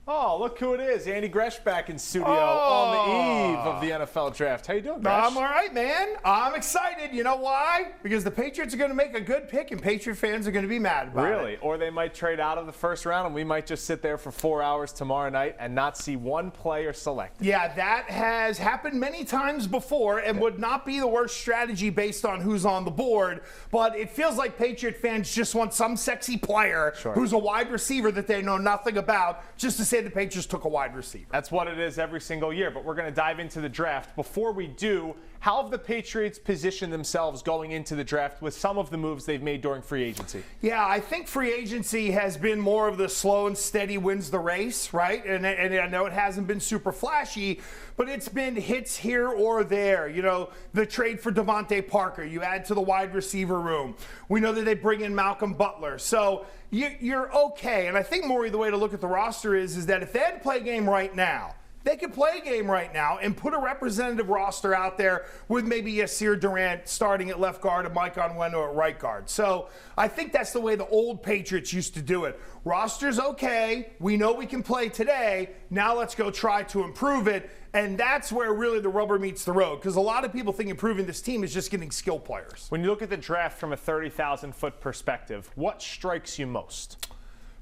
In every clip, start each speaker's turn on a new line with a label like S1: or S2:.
S1: Oh, look who it is. Andy Gresh back in studio on the eve of the NFL draft. How you doing, Gresh?
S2: I'm all right, man. I'm excited. You know why? Because the Patriots are going to make a good pick, and Patriot fans are going to be mad about it.
S1: Really? Or they might trade out of the first round, and we might just sit there for 4 hours tomorrow night and not see one player selected.
S2: Yeah, that has happened many times before and would not be the worst strategy based on who's on the board. But it feels like Patriot fans just want some sexy player who's a wide receiver that they know nothing about just to say the Patriots took a wide receiver.
S1: That's what it is every single year, but we're going to dive into the draft. Before we do, how have the Patriots positioned themselves going into the draft with some of the moves they've made during free agency?
S2: Yeah, I think free agency has been more of the slow and steady wins the race, right? And I know it hasn't been super flashy, but it's been hits here or there. You know, the trade for Devontae Parker, you add to the wide receiver room. We know that they bring in Malcolm Butler. So you're okay. And I think, Morey, the way to look at the roster is that if they had to play a game right now, they could play a game right now and put a representative roster out there with maybe Yasir Durant starting at left guard and Mike Onwenu at right guard. So I think that's the way the old Patriots used to do it. Roster's okay. We know we can play today. Now let's go try to improve it. And that's where really the rubber meets the road, because a lot of people think improving this team is just getting skill players.
S1: When you look at the draft from a 30,000-foot perspective, what strikes you most?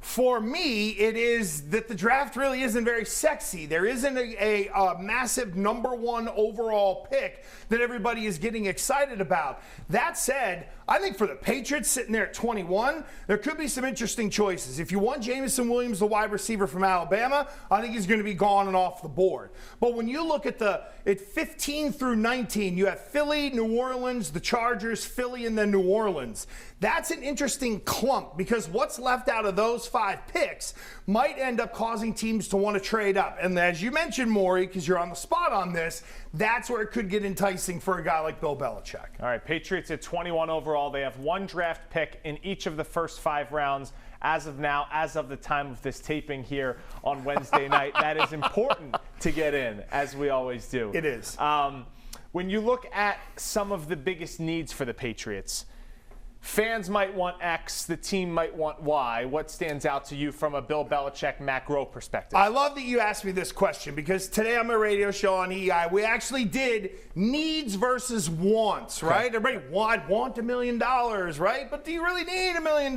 S2: For me, it is that the draft really isn't very sexy. There isn't a massive number one overall pick that everybody is getting excited about. That said, I think for the Patriots sitting there at 21, there could be some interesting choices. If you want Jameson Williams, the wide receiver from Alabama, I think he's going to be gone and off the board. But when you look at at 15 through 19, you have Philly, New Orleans, the Chargers, Philly, and then New Orleans. That's an interesting clump, because what's left out of those 5 picks might end up causing teams to want to trade up. And as you mentioned, Morey, because you're on the spot on this, that's where it could get enticing for a guy like Bill Belichick.
S1: All right, Patriots at 21 overall. They have 1 draft pick in each of the first 5 rounds. As of now, as of the time of this taping here on Wednesday night, that is important to get in, as we always do.
S2: It is.
S1: When you look at some of the biggest needs for the Patriots, fans might want X, the team might want Y. What stands out to you from a Bill Belichick macro perspective?
S2: I love that you asked me this question, because today on my radio show on EI, we actually did needs versus wants, right? Everybody want $1 million, right? But do you really need $1 million?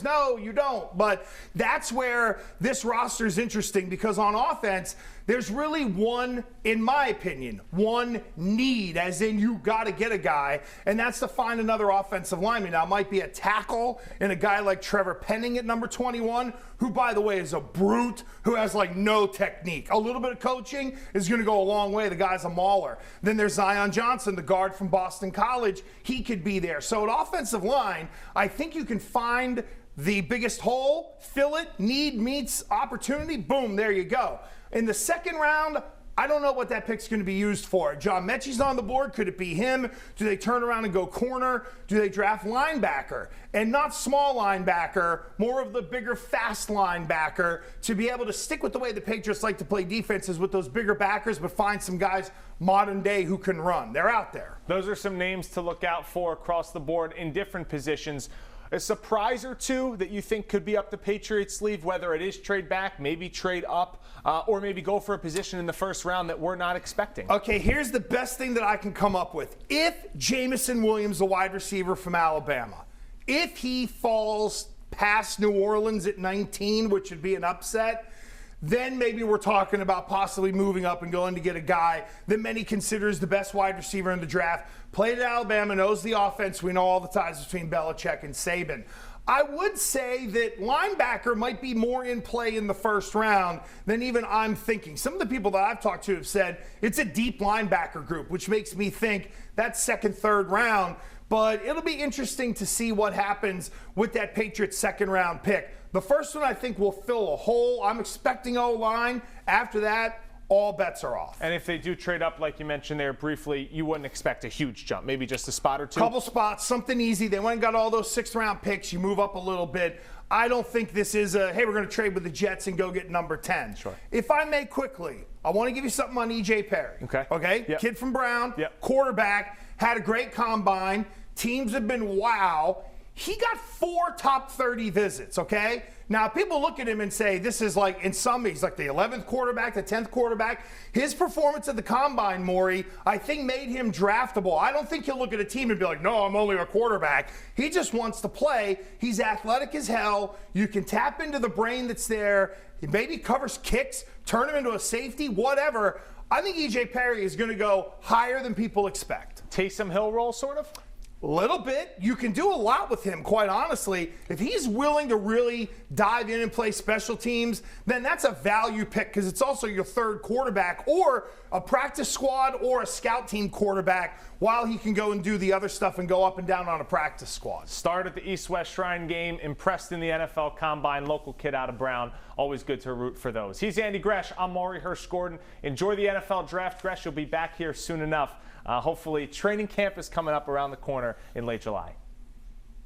S2: No, you don't. But that's where this roster is interesting, because on offense, there's really one, in my opinion, one need, as in you got to get a guy, and that's to find another offensive lineman. Now, it might be a tackle and a guy like Trevor Penning at number 21, who, by the way, is a brute, who has like no technique. A little bit of coaching is going to go a long way. The guy's a mauler. Then there's Zion Johnson, the guard from Boston College. He could be there. So at offensive line, I think you can find the biggest hole, fill it, need meets opportunity, boom, there you go. In the second round, I don't know what that pick's going to be used for. John Mechie's on the board. Could it be him? Do they turn around and go corner? Do they draft linebacker? And not small linebacker, more of the bigger, fast linebacker, to be able to stick with the way the Patriots like to play defenses with those bigger backers, but find some guys modern day who can run. They're out there.
S1: Those are some names to look out for across the board in different positions. A surprise or two that you think could be up the Patriots' sleeve, whether it is trade back, maybe trade up, or maybe go for a position in the first round that we're not expecting?
S2: Okay, here's the best thing that I can come up with. If Jameson Williams, the wide receiver from Alabama, if he falls past New Orleans at 19, which would be an upset, then maybe we're talking about possibly moving up and going to get a guy that many consider the best wide receiver in the draft. Played at Alabama, knows the offense. We know all the ties between Belichick and Saban. I would say that linebacker might be more in play in the first round than even I'm thinking. Some of the people that I've talked to have said it's a deep linebacker group, which makes me think that's second, third round. But it'll be interesting to see what happens with that Patriots second round pick. The first one I think will fill a hole. I'm expecting O-line. After that, all bets are off.
S1: And if they do trade up, like you mentioned there briefly, you wouldn't expect a huge jump, maybe just a spot or two?
S2: Couple spots, something easy. They went and got all those 6th round picks. You move up a little bit. I don't think this is a, hey, we're going to trade with the Jets and go get number 10.
S1: Sure.
S2: If I may quickly, I want to give you something on E.J. Perry. Okay?
S1: Yep.
S2: Kid from Brown,
S1: Yep.
S2: quarterback, had a great combine. Teams have been wow. he got 4 top 30 visits, okay? Now, people look at him and say, this is like, in some, he's like the 11th quarterback, the 10th quarterback. His performance at the Combine, Morey, I think made him draftable. I don't think he'll look at a team and be like, no, I'm only a quarterback. He just wants to play. He's athletic as hell. You can tap into the brain that's there. He maybe covers kicks, turn him into a safety, whatever. I think E.J. Perry is going to go higher than people expect.
S1: Taysom Hill role, sort of?
S2: Little bit. You can do a lot with him, quite honestly. If he's willing to really dive in and play special teams, then that's a value pick because it's also your third quarterback or a practice squad or a scout team quarterback while he can go and do the other stuff and go up and down on a practice squad.
S1: Start at the East-West Shrine game, impressed in the NFL Combine, local kid out of Brown. Always good to root for those. He's Andy Gresh. I'm Morey Hershgordon. Enjoy the NFL draft, Gresh. You'll be back here soon enough. Hopefully, training camp is coming up around the corner in late July.